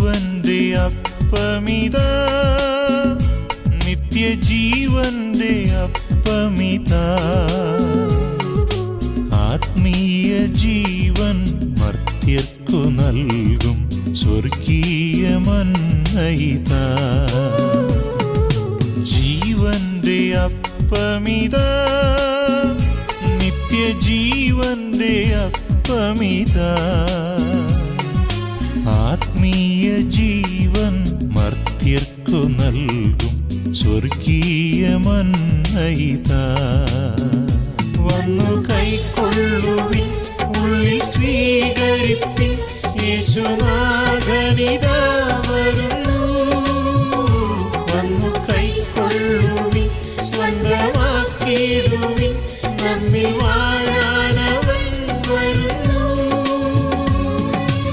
ജീവന്റെ അപ്പമിതാ, നിത്യജീവന്റെ അപ്പമിതാ. ആത്മീയ ജീവൻ മർത്യർക്കു നൽകും സ്വർഗീയ മന്നയിതാ. ജീവന്റെ അപ്പമിതാ, നിത്യജീവന്റെ അപ്പമിതാ. ആത്മീയ ജീവൻ മർത്യർക്കു നൽകും സ്വർഗീയ മന്നയിതാ. വന്നു കൈക്കൊള്ളുവിൻ, ഉള്ളിൽ സ്വീകരിപ്പിൻ യേശുനാഥനിതാ.